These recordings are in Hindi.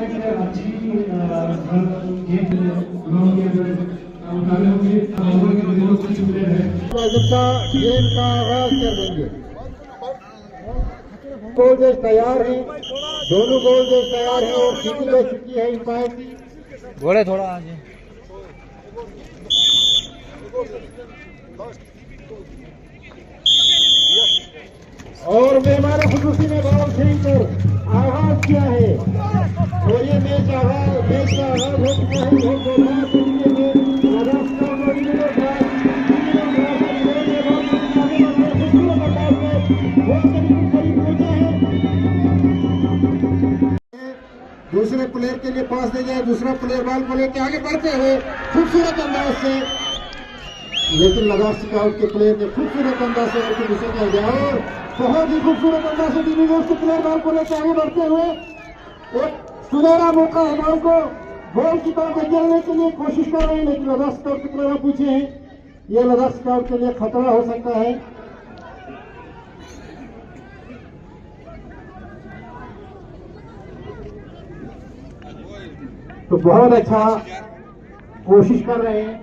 अच्छी गेम का आगाज कर देंगे। गोलदेश तैयार है, दोनों गोलदेश तैयार है और सीटी ले चुकी है अंपायर की। बोले थोड़ा आगे और मेहमान खुशूसी ने बॉल खेलकर आगाज किया है और ये मैच का आगाज हो चुका है। दूसरे प्लेयर के लिए पास दे जाए, दूसरा प्लेयर बॉल को लेकर आगे बढ़ते हुए खूबसूरत अंदाज से, लेकिन लद्दाख स्काउट के प्लेयर ने खूबसूरत अंदाज से उसे कर दिया और बहुत ही खूबसूरत अंदाज से डीबी के प्लेयर बॉल को लेकर आगे बढ़ते हुए एक सुनहरा मौका है बॉल को बॉल की तरफ खेलने के लिए कोशिश कर रहे हैं, लेकिन लद्दाख स्काउट के प्लेयर पूछे हैं, ये लद्दाख स्काउट के लिए खतरा हो सकता है। तो बहुत अच्छा कोशिश कर रहे हैं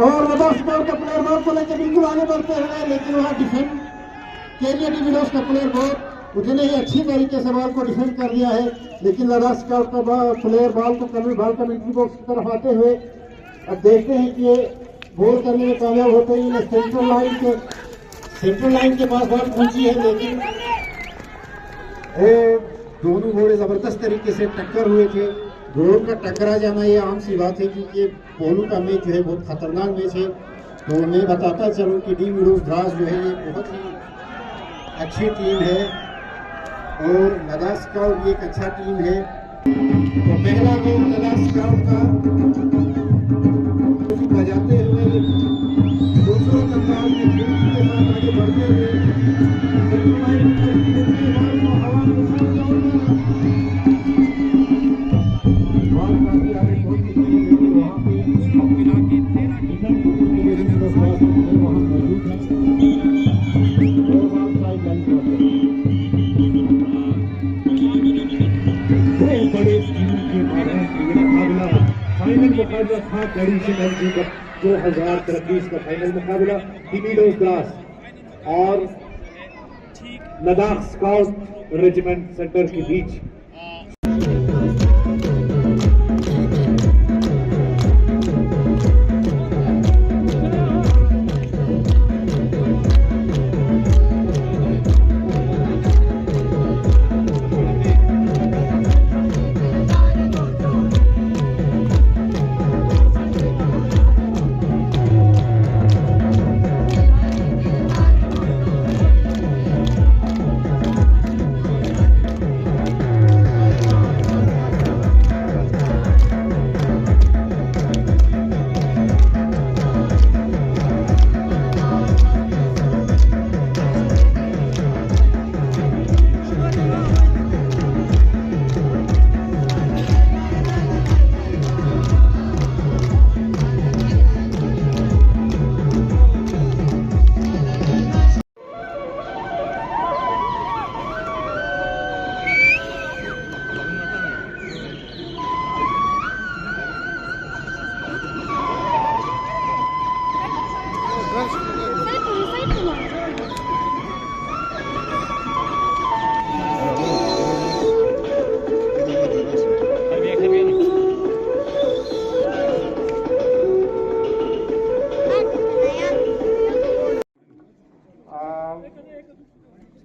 और लद्दाख स्काउट का प्लेयर बॉल को लेकर बिल्कुल आगे बढ़ते हुए, लेकिन वहां डिफेंड के लिए डीबी का प्लेयर बहुत उतने ही अच्छी तरीके से बॉल को डिफेंड कर दिया है, लेकिन लद्दाख स्काउट का प्लेयर बॉल को बॉल का मिलिट्री बॉक्स की तरफ आते हुए अब देखते हैं कि ये गोल करने में कामयाब होते ही सेंट्रल लाइन के पास बॉल पहुंची है, लेकिन दोनों घोड़े जबरदस्त तरीके से टक्कर हुए थे। घोड़ों का टकरा जाना ये आम सी बात है, क्योंकि ये पोलो का मैच जो है बहुत खतरनाक मैच है। तो मैं बताता चलूं कि डी विडोज द्रास जो है ये बहुत ही अच्छी टीम है और लद्दाख स्काउट एक अच्छा टीम है। तो पहला गोल लद्दाख स्काउट का बजाते हुए दूसरों अंदाज में के साथ आगे बढ़ते हुए फाइनल मुकाबला था बड़ी शिकंजी का 2023 का फाइनल मुकाबला डीबी द्रास और लद्दाख स्काउट रेजिमेंट सेंटर के बीच।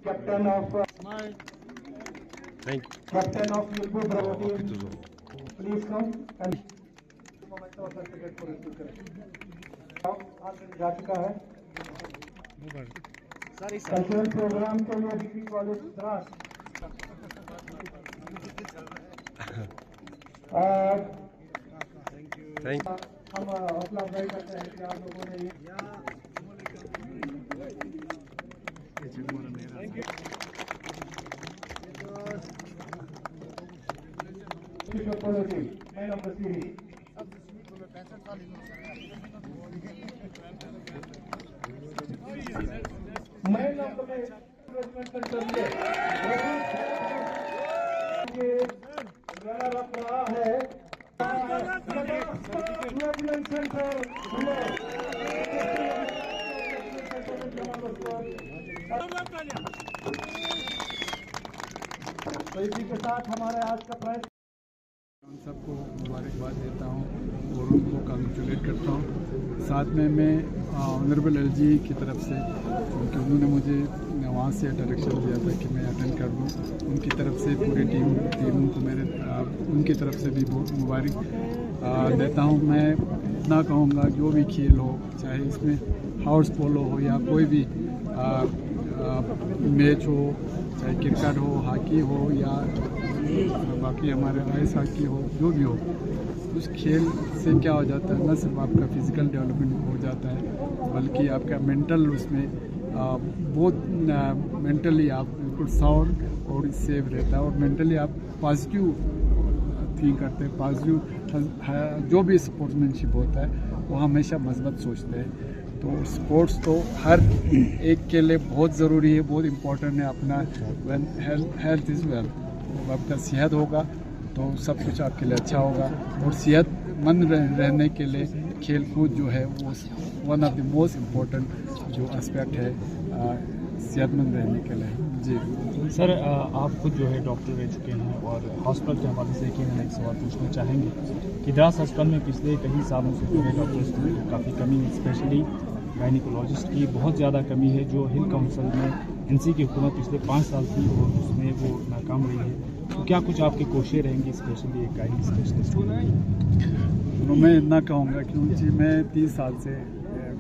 Captain of Captain of Yulbo Bravo team, please come and moment और सर्टिफिकेट को रिसीव करें। आज जा चुका है कल्चरल प्रोग्राम के लिए डिग्री कॉलेज द्रास। हम हौसला अफजाई करते हैं कि आप लोगों ने man of the series man of the match तो इसी के साथ हमारे आज का प्राइज उन सबको मुबारकबाद देता हूँ और उनको कांग्रेचुलेट करता हूँ। साथ में मैं ऑनरेबल एलजी की तरफ से, क्योंकि उन्होंने मुझे वहाँ से डायरेक्शन दिया था कि मैं अटेंड कर दूँ, उनकी तरफ से पूरी टीम को मेरे उनकी तरफ से भी बहुत मुबारक देता हूँ। मैं इतना कहूँगा, जो भी खेल हो, चाहे इसमें हाउस पोलो हो या कोई भी मैच हो, चाहे क्रिकेट हो, हॉकी हो या बाकी हमारे आइस हॉकी हो, जो भी हो, उस खेल से क्या हो जाता है, न सिर्फ आपका फिज़िकल डेवलपमेंट हो जाता है बल्कि आपका मेंटल उसमें बहुत मेंटली आप बिल्कुल साउंड और सेफ रहता है और मेंटली आप पॉजिटिव थिंक करते हैं। पॉजिटिव जो भी स्पोर्ट्समैनशिप होता है वो हमेशा मजबूत सोचते हैं। तो स्पोर्ट्स तो हर एक के लिए बहुत ज़रूरी है, बहुत इम्पोर्टेंट है। अपना हेल्थ इज़ वेल्थ। आपका सेहत होगा तो सब कुछ आपके लिए अच्छा होगा और सेहतमंद रहने के लिए खेल कूद जो है वो one of the most important जो एस्पेक्ट है सेहतमंद रहने के लिए। जी सर, आप खुद जो है डॉक्टर रह चुके हैं और हॉस्पिटल के हवाले से एक सवाल पूछना चाहेंगे कि द्रास अस्पताल में पिछले कई सालों से जो है डॉक्टर्स की काफ़ी कमी है, स्पेशली गायनिकोलॉजिस्ट की बहुत ज़्यादा कमी है। जो हिल काउंसिल में एनसी की हुकूमत पिछले 5 साल थी और उसमें वो नाकाम रही है, तो क्या कुछ आपकी कोशिशें रहेंगी स्पेशली एक गायनिक स्पेशलिस्ट को? मैं इतना कहूँगा क्योंकि मैं 30 साल से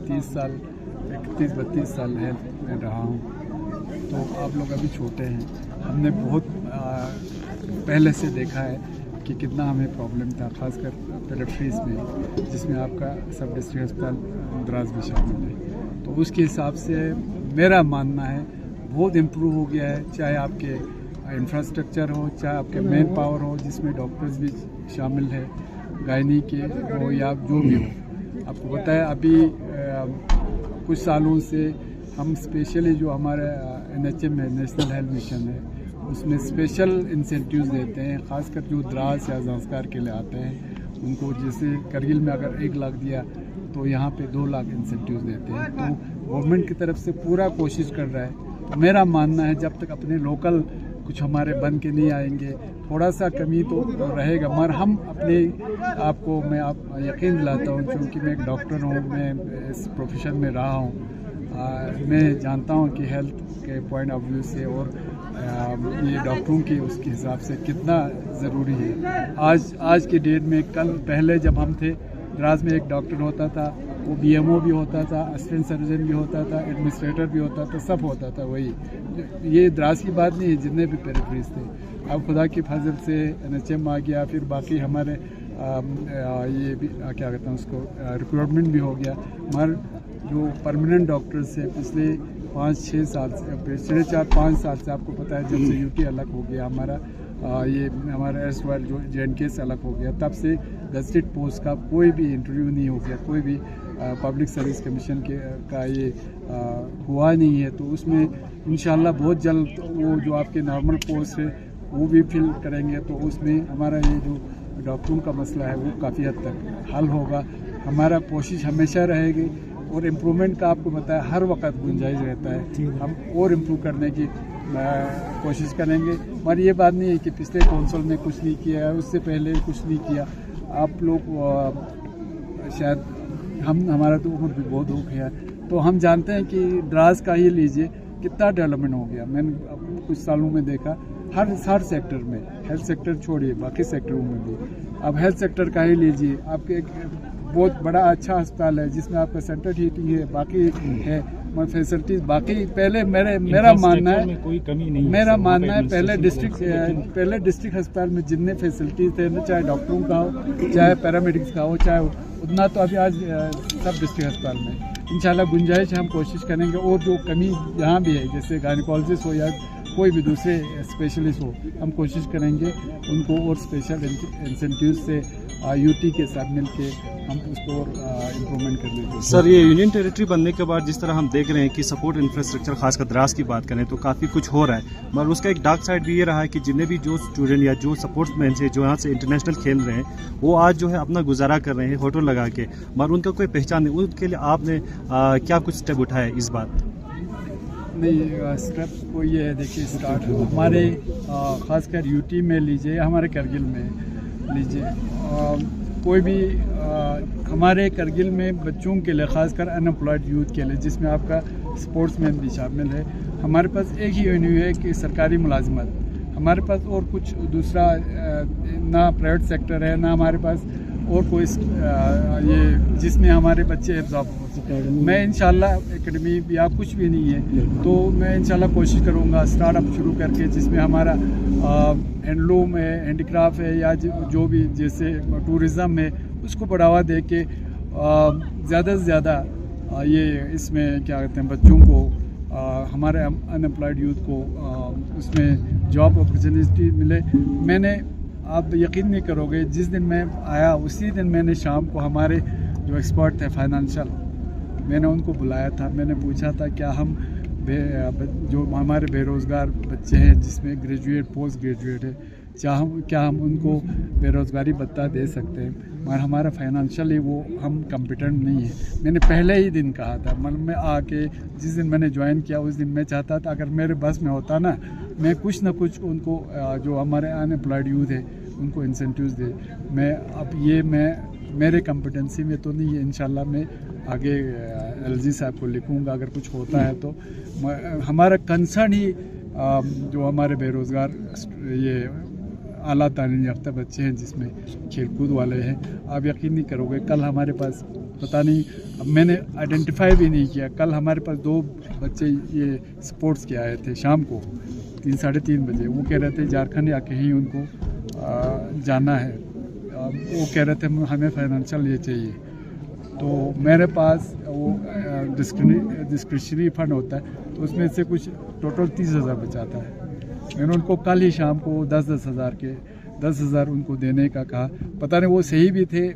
31-32 साल हेल्थ में रहा हूँ, तो आप लोग अभी छोटे हैं। हमने बहुत पहले से देखा है कि कितना हमें प्रॉब्लम था, खासकर पेरिफेरीज में, जिसमें आपका सब डिस्ट्रिक्ट अस्पताल द्रास भी शामिल है। तो उसके हिसाब से मेरा मानना है बहुत इम्प्रूव हो गया है, चाहे आपके इंफ्रास्ट्रक्चर हो, चाहे आपके मैन पावर हो, जिसमें डॉक्टर्स भी शामिल है, गायनी के हो या जो भी हो। आपको पता है अभी कुछ सालों से हम स्पेशली जो हमारे NHM है, नेशनल हेल्थ मिशन है, उसमें स्पेशल इंसेंटिव्स देते हैं, खासकर जो द्रास या ज़ांस्कार के लिए आते हैं उनको। जैसे करगिल में अगर 1 लाख दिया तो यहाँ पे 2 लाख इंसेंटिव्स देते हैं। तो गवर्नमेंट की तरफ से पूरा कोशिश कर रहा है। मेरा मानना है जब तक अपने लोकल कुछ हमारे बन के नहीं आएंगे, थोड़ा सा कमी तो रहेगा, मगर हम अपने आप को मैं यकीन दिलाता हूँ, क्योंकि मैं एक डॉक्टर हूँ, मैं इस प्रोफेशन में रहा हूँ, मैं जानता हूँ कि हेल्थ के पॉइंट ऑफ व्यू से और ये डॉक्टरों की उसके हिसाब से कितना ज़रूरी है। आज के डेट में, कल पहले जब हम थे, द्रास में एक डॉक्टर होता था, वो BMO भी होता था, असिस्टेंट सर्जन भी होता था, एडमिनिस्ट्रेटर भी होता था, सब होता था वही। ये द्रास की बात नहीं है, जितने भी पेरिफेरीज थे। अब खुदा की फजल से NHM आ गया, फिर बाकी हमारे ये भी क्या कहते हैं उसको, रिक्रूटमेंट भी हो गया। मगर जो परमानेंट डॉक्टर्स है पिछले 5-6 साल से, पिछले 4-5 साल से, आपको पता है जब से UT अलग हो गया हमारा, ये हमारा एसवाइल जो JNK से अलग हो गया, तब से गजटेड पोस्ट का कोई भी इंटरव्यू नहीं हो गया, कोई भी पब्लिक सर्विस कमीशन का ये हुआ नहीं है। तो उसमें इंशाल्लाह बहुत जल्द वो जो आपके नॉर्मल पोस्ट है वो भी फिल करेंगे, तो उसमें हमारा ये जो डॉक्टरों का मसला है वो काफ़ी हद तक हल होगा। हमारा कोशिश हमेशा रहेगी और इम्प्रूवमेंट का आपको पता है हर वक्त गुंजाइश रहता है, हम और इम्प्रूव करने की कोशिश करेंगे। मगर ये बात नहीं है कि पिछले काउंसिल ने कुछ नहीं किया, उससे पहले कुछ नहीं किया। आप लोग शायद हमारा तो उम्र भी बहुत हो गया, तो हम जानते हैं कि द्रास का ही लीजिए कितना डेवलपमेंट हो गया। मैंने कुछ सालों में देखा हर सेक्टर में, हेल्थ सेक्टर छोड़िए बाकी सेक्टरों में भी। अब हेल्थ सेक्टर का ही लीजिए, आपके एक बहुत बड़ा अच्छा अस्पताल है जिसमें आपका सेंट्रल हीटिंग है, बाकी है फैसिलिटीज बाकी। पहले मेरा मानना है कोई कमी नहीं, मेरा मानना है पहले डिस्ट्रिक्ट अस्पताल में जितने फैसिलिटीज थे ना, चाहे डॉक्टरों का हो, चाहे पैरामेडिक्स का हो, चाहे उतना तो अभी आज सब डिस्ट्रिक्ट अस्पताल में इंशाल्लाह गुंजाइश हम कोशिश करेंगे। और जो कमी जहाँ भी है, जैसे गायनिकोलॉजिस्ट हो या कोई भी दूसरे स्पेशलिस्ट हो, हम कोशिश करेंगे उनको और स्पेशल इंसेंटिव से UT के साथ मिलके हम उसको और इम्प्रूवमेंट कर लेंगे। सर, ये यूनियन टेरिटरी बनने के बाद जिस तरह हम देख रहे हैं कि सपोर्ट इंफ्रास्ट्रक्चर खासकर द्रास की बात करें तो काफ़ी कुछ हो रहा है, मगर उसका एक डार्क साइड भी ये रहा है कि जितने भी जो स्टूडेंट या जो सपोर्ट्समैन है जो यहाँ से इंटरनेशनल खेल रहे हैं वो आज जो है अपना गुजारा कर रहे हैं होटल लगा के, मगर उनका कोई पहचान नहीं। उनके लिए आपने क्या कुछ स्टेप उठाया इस बात? नहीं, स्टेप को ये है, देखिए स्टार्ट हमारे ख़ासकर यूटी में लीजिए, हमारे करगिल में लीजिए, कोई भी हमारे करगिल में बच्चों के लिए, ख़ासकर अनएम्प्लॉयड यूथ के लिए, जिसमें आपका स्पोर्ट्समैन भी शामिल है, हमारे पास एक ही वेन्यू है कि सरकारी मुलाजमत। हमारे पास और कुछ दूसरा ना प्राइवेट सेक्टर है, ना हमारे पास और कोई ये जिसमें हमारे बच्चे एब्जॉर्ब हो। मैं इंशाल्लाह एकेडमी या कुछ भी नहीं है, तो मैं इंशाल्लाह कोशिश करूँगा स्टार्टअप शुरू करके, जिसमें हमारा हैंडलूम है, हैंडीक्राफ्ट है, या जो भी जैसे टूरिज़म है, उसको बढ़ावा दे के ज़्यादा से ज़्यादा ये इसमें क्या कहते हैं बच्चों को, हमारे अनएम्प्लॉयड यूथ को उसमें जॉब अपॉर्चुनिटी मिले। मैंने, आप यकीन नहीं करोगे, जिस दिन मैं आया उसी दिन मैंने शाम को हमारे जो एक्सपर्ट थे फाइनेंशियल, मैंने उनको बुलाया था। मैंने पूछा था क्या हम जो हमारे बेरोज़गार बच्चे हैं, जिसमें ग्रेजुएट पोस्ट ग्रेजुएट है, क्या हम उनको बेरोज़गारी भत्ता दे सकते हैं, मगर हमारा फाइनेंशियली वो हम कम्पिटेंट नहीं है। मैंने पहले ही दिन कहा था, मतलब मैं आके जिस दिन मैंने ज्वाइन किया उस दिन मैं चाहता था अगर मेरे बस में होता ना, मैं कुछ ना कुछ उनको जो हमारे अनएम्प्लॉयड यूथ है उनको इंसेंटिव्स दे। मैं मेरे कम्पिटेंसी में तो नहीं है, इंशाल्लाह मैं आगे एलजी साहब को लिखूँगा अगर कुछ होता है तो। हमारा कंसर्न ही जो हमारे बेरोज़गार ये आला तालीम याफ्ता बच्चे हैं, जिसमें खेलकूद वाले हैं, आप यकीन नहीं करोगे, कल हमारे पास पता नहीं, मैंने आइडेंटिफाई भी नहीं किया, कल हमारे पास 2 बच्चे ये स्पोर्ट्स के आए थे शाम को 3-3:30 बजे। वो कह रहे थे झारखंड या कहीं उनको जाना है, वो कह रहे थे हमें फाइनेंशियल ये चाहिए। तो मेरे पास वो डिस्क्रिशनरी फंड होता है, तो उसमें से कुछ टोटल 30,000 बचाता है। मैंने उनको कल ही शाम को 10,000 उनको देने का कहा। पता नहीं वो सही भी थे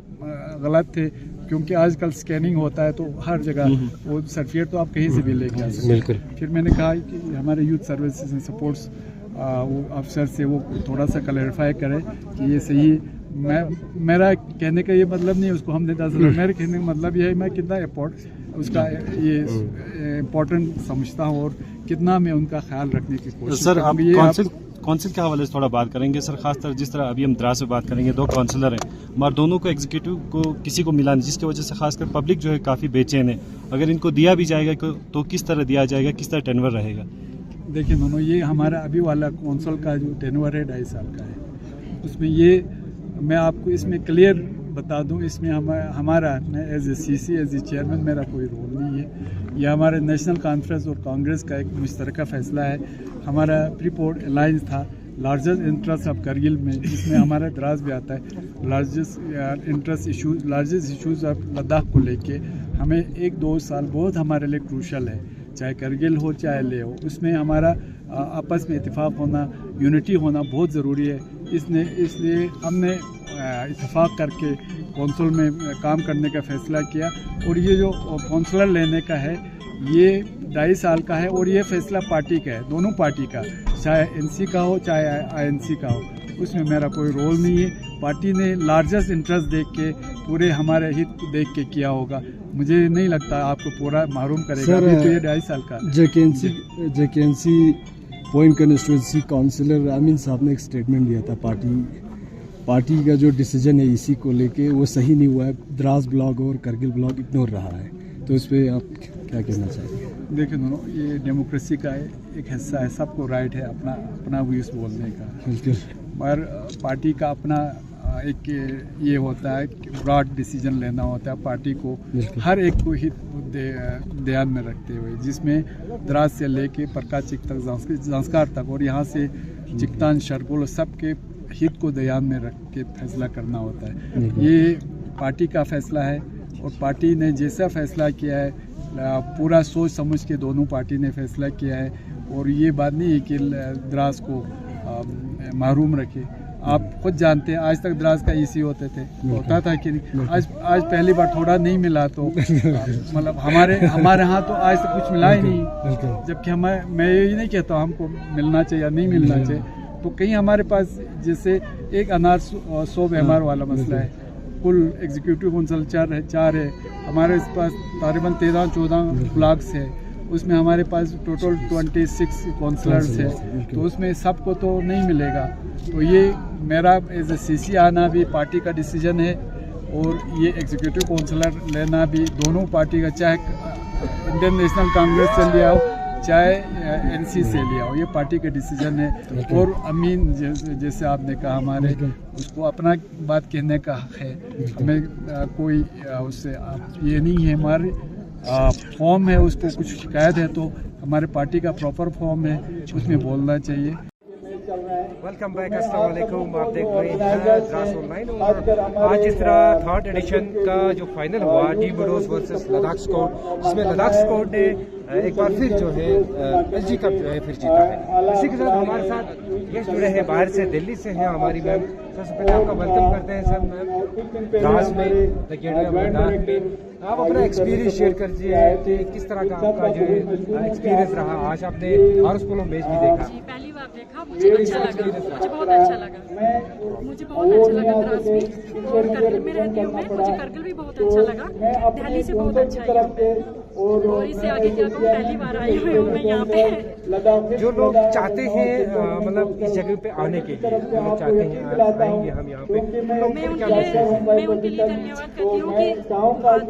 गलत थे, क्योंकि आजकल स्कैनिंग होता है तो हर जगह वो सर्टिफिकेट तो आप कहीं से भी लेके आ सकते हैं। फिर मैंने कहा कि हमारे यूथ सर्विसेज एंड सपोर्ट्स वो अफसर से वो थोड़ा सा क्लैरिफाई करें कि ये सही। मेरा कहने का ये मतलब नहीं है उसको हमने 10,000, मेरे कहने का मतलब ये है मैं कितना उसका ये इम्पोर्टेंट समझता हूँ और कितना मैं उनका ख्याल रखने की कोशिश। सर आप काउंसिल के हवाले से थोड़ा बात करेंगे सर, खासतर जिस तरह अभी हम द्रास से बात करेंगे, 2 काउंसिलर हैं, मगर दोनों को एग्जीक्यूटिव को किसी को मिला नहीं, जिसकी वजह से खासकर पब्लिक जो है काफ़ी बेचैन है। अगर इनको दिया भी जाएगा तो किस तरह दिया जाएगा, किस तरह टेनवर रहेगा? देखिए दोनों, ये हमारा अभी वाला काउंसिल का जो टेनवर है 2.5 साल का है। उसमें ये मैं आपको इसमें क्लियर बता दूं, इसमें हमारा मैं as a CC as a chairman मेरा कोई रोल नहीं है। यह हमारे नेशनल कॉन्फ्रेंस और कांग्रेस का एक मुश्तरका फैसला है। हमारा प्रीपोर्ट अलायंस था लार्जेस्ट इंटरेस्ट ऑफ करगिल में, जिसमें हमारा द्रास भी आता है। लार्जेस्ट इशूज़ ऑफ लद्दाख को लेके हमें 1-2 साल बहुत हमारे लिए क्रूशल है, चाहे करगिल हो चाहे ले हो, उसमें हमारा आपस में इत्तेफाक होना, यूनिटी होना बहुत ज़रूरी है। इसलिए हमने इत्तेफाक करके कौंसिल में काम करने का फ़ैसला किया। और ये जो कौंसलर लेने का है ये 2.5 साल का है, और ये फ़ैसला पार्टी का है, दोनों पार्टी का, चाहे NC का हो चाहे INC का हो, उसमें मेरा कोई रोल नहीं है। पार्टी ने लार्जेस्ट इंटरेस्ट देख के पूरे हमारे हित को देख के किया होगा। मुझे नहीं लगता आपको पूरा मालूम करेगा। अभी तो ये 2.5 साल का। JKNC पॉइंट कंस्टिट्यूंसी काउंसिलर अमीन साहब ने एक स्टेटमेंट दिया था, पार्टी का जो डिसीजन है इसी को लेके वो सही नहीं हुआ है, द्रास ब्लॉक और करगिल ब्लॉक इग्नोर रहा है, तो इस पर आप क्या कहना चाहेंगे? देखिए दोनों, ये डेमोक्रेसी का एक हिस्सा है, सबको राइट है अपना व्यूज़ बोलने का, मगर पार्टी का अपना एक ये होता है कि ब्रॉड डिसीजन लेना होता है पार्टी को, हर एक को हित ध्यान में रखते हुए, जिसमें द्रास से लेके परकाचिक तक, जांस्कार तक, और यहाँ से चिकतान शरगुल, सबके हित को ध्यान में रख के फैसला करना होता है। ये पार्टी का फैसला है और पार्टी ने जैसा फैसला किया है पूरा सोच समझ के दोनों पार्टी ने फैसला किया है, और ये बात नहीं है कि द्रास को महरूम रखे। आप खुद जानते हैं आज तक द्रास का EC होते थे, होता था कि नहीं? आज पहली बार थोड़ा नहीं मिला तो मतलब हमारे यहाँ तो आज तक कुछ मिला ही नहीं, जबकि मैं यही नहीं कहता हमको मिलना चाहिए या नहीं मिलना चाहिए। तो कहीं हमारे पास जैसे एक अनार 100 व्यवहार वाला मसला है, कुल एग्जीक्यूटिव काउंसिल 4 है, हमारे पास तकरीबन 13-14 ब्लॉक्स है, उसमें हमारे पास टोटल 26 काउंसलर्स है, तो उसमें सबको तो नहीं मिलेगा। तो ये मेरा एज ए CC आना भी पार्टी का डिसीजन है, और ये एग्जीक्यूटिव काउंसलर लेना भी दोनों पार्टी का, चाहे इंडियन नेशनल कांग्रेस से लिया हो चाहे NC से लिया हो, ये पार्टी के डिसीजन है। और अमीन जैसे आपने कहा, हमारे उसको अपना बात कहने का हक है, हमें कोई उससे ये नहीं है। हमारे फॉर्म है, उसको कुछ शिकायत है तो हमारे पार्टी का प्रॉपर फॉर्म है, उसमें बोलना चाहिए। वेलकम बैक, अस्सलाम वालेकुम। आप देख रहे हैं द्रास ऑनलाइन। और आज जिस तरह थर्ड एडिशन का जो फाइनल हुआ डी बडोस वर्सेस लद्दाख स्क्वाड, जिसमें लद्दाख स्क्वाड ने एक बार फिर जो है LG कप जो है फिर जीता है। इसी के साथ हमारे साथ गेस्ट जुड़े हैं, बाहर से दिल्ली से हैं हमारी मैम। सबसे पहले आपका वेलकम करते हैं सर मैम द्रास में, द गेटवे ऑफ लद्दाख में। आप अपना एक्सपीरियंस शेयर कीजिए कि किस तरह का आपका जो है एक्सपीरियंस रहा। आज आपने आरएस पोलो मैच भी देखा। पहली बार देखा, मुझे अच्छा लगा, मुझे बहुत अच्छा लगा, मुझे बहुत अच्छा लगा द्रास में। और करगिल में रहती हूँ मैं, मुझे करगिल भी बहुत अच्छा लगा, दिल्ली से बहुत अच्छा है। और इससे आगे क्या कहूँ, पहली बार आई हुई हूँ मैं यहाँ पे। जो लोग चाहते हैं मतलब इस जगह पे आने के लिए, जो लोग चाहते हैं आएंगे हम यहाँ पे, मैं उनके लिए धन्यवाद करती हूँ कि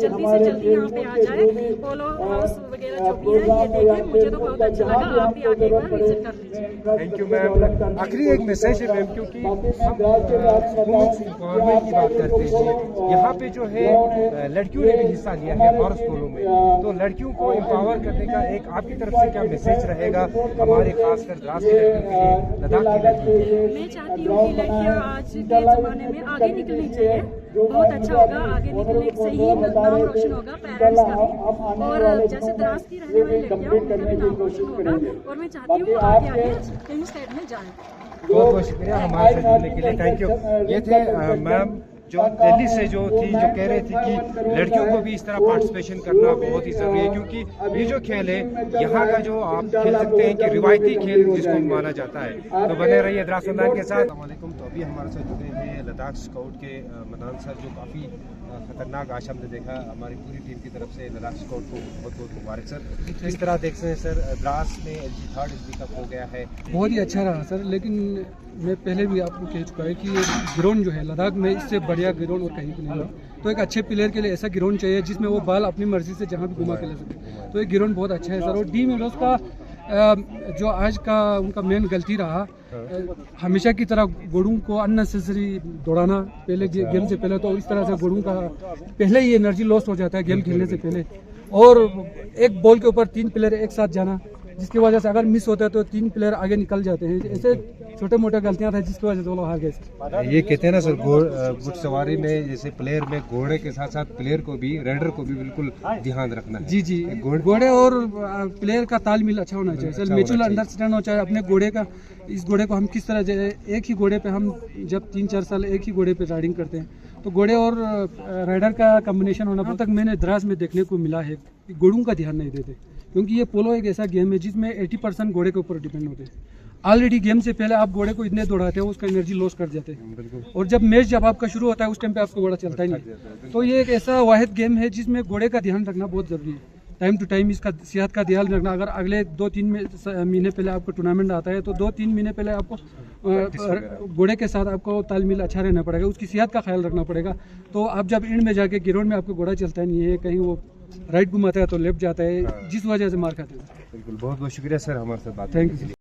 जल्दी से जल्दी यहाँ पे आ जाए। पोलो हाउस वगैरह जो भी है ये देखें, मुझे तो बहुत अच्छा लगा। आप भी आके एक बार विजिट कर लीजिए। Thank you ma'am. आखिरी एक मैसेज है मैम, क्योंकि हम वुमेन्स एम्पावरमेंट की बात करते हैं, यहाँ पे जो है लड़कियों ने भी हिस्सा लिया है हॉर्स पोलो में, तो लड़कियों को एम्पावर करने का एक आपकी तरफ से क्या मैसेज रहेगा हमारे खासकर द्रास की लड़कियों के लिए, लद्दाख की लड़कियों के लिए? मैं चाहती हूँ कि लड़कियाँ आज के ज़माने में आगे निकलनी चाहिए, बहुत अच्छा होगा, आगे निकलने से ही नाम रोशन होगा पेरेंट्स का भी, और जैसे द्रास की रहने वाली लड़कियाँ उनका भी नाम रोशन होगा। और मैं चाहती हूँ आगे आगे कहीं स्टेट में जाए। बहुत बहुत शुक्रिया हमारे साथ जुड़ने के लिए, थैंक यू। ये थे मैम जो दिल्ली से जो कह रही थी कि लड़कियों को भी इस तरह पार्टिसिपेशन करना बहुत ही ज़रूरी है, क्योंकि ये जो खेल है यहाँ का जो आप खेल सकते हैं कि रिवायती खेल जिसको माना जाता है। तो बने रहिए द्रास ऑनलाइन के साथ। वालेकुम। तो अभी हमारे साथ जुड़े हैं लद्दाख स्काउट के मदान सर, जो काफ़ी खतरनाक आज हमने देखा। हमारी पूरी टीम की तरफ से लद्दाख स्काउट को बहुत बहुत मुबारक सर। किस तरह देखते हैं सर, द्रास में LG थर्ड LG कप हो गया है? बहुत ही अच्छा रहा सर, लेकिन मैं पहले भी आपको कह चुका है कि ग्राउंड जो है लद्दाख में इससे बढ़िया ग्राउंड और कहीं भी नहीं है। तो एक अच्छे प्लेयर के लिए ऐसा ग्राउंड चाहिए जिसमें वो बाल अपनी मर्जी से जहाँ भी घुमा के ले सके। तो ये ग्राउंड बहुत अच्छा है सर। और डी मेडोस का जो आज का उनका मेन गलती रहा, हमेशा की तरह गोड़ों को अननेसेसरी दौड़ाना पहले गेम से पहले, तो इस तरह से गोड़ों का पहले ही एनर्जी लॉस हो जाता है गेम खेलने से पहले। और एक बॉल के ऊपर 3 प्लेयर एक साथ जाना, जिसकी वजह से अगर मिस होता है तो 3 प्लेयर आगे निकल जाते हैं। ऐसे छोटे मोटे गलतियां थी जिसकी वजह से वो लोग हार गए। ये कहते हैं ना सर, घुड़सवारी में जैसे प्लेयर में घोड़े के साथ साथ प्लेयर को भी, रेडर को भी बिल्कुल ध्यान रखना है। जी घोड़े और प्लेयर का तालमेल अच्छा होना चाहिए सर, म्यूचुअल अंडरस्टैंड होना चाहिए। अपने घोड़े का, इस घोड़े को हम किस तरह, एक ही घोड़े पे हम जब 3-4 साल एक ही घोड़े पे राइडिंग करते हैं, तो घोड़े और राइडर का कम्बिनेशन होना। अब तक मैंने द्रास में देखने को मिला है कि घोड़ों का ध्यान नहीं देते, क्योंकि ये पोलो एक ऐसा गेम है जिसमें 80% घोड़े के ऊपर डिपेंड होते हैं। ऑलरेडी गेम से पहले आप घोड़े को इतने दौड़ाते हो, उसका एनर्जी लॉस कर जाते हैं, और जब मैच जब आपका शुरू होता है उस टाइम पे आपका घोड़ा चलता ही नहीं। तो ये एक ऐसा वाहिद गेम है जिसमें घोड़े का ध्यान रखना बहुत ज़रूरी है। टाइम टू टाइम इसका सेहत का ध्यान रखना। अगर अगले 2-3 महीने पहले आपको टूर्नामेंट आता है, तो 2-3 महीने पहले आपको घोड़े के साथ आपको तालमेल अच्छा रहना पड़ेगा, उसकी सेहत का ख्याल रखना पड़ेगा। तो आप जब एंड में जाके ग्राउंड में आपको घोड़ा चलता नहीं है, कहीं वो राइट घुमाता है तो लेफ्ट जाता है, जिस वजह से मार खाते हैं। बिल्कुल, बहुत बहुत शुक्रिया सर हमारे साथ बात करने के लिए।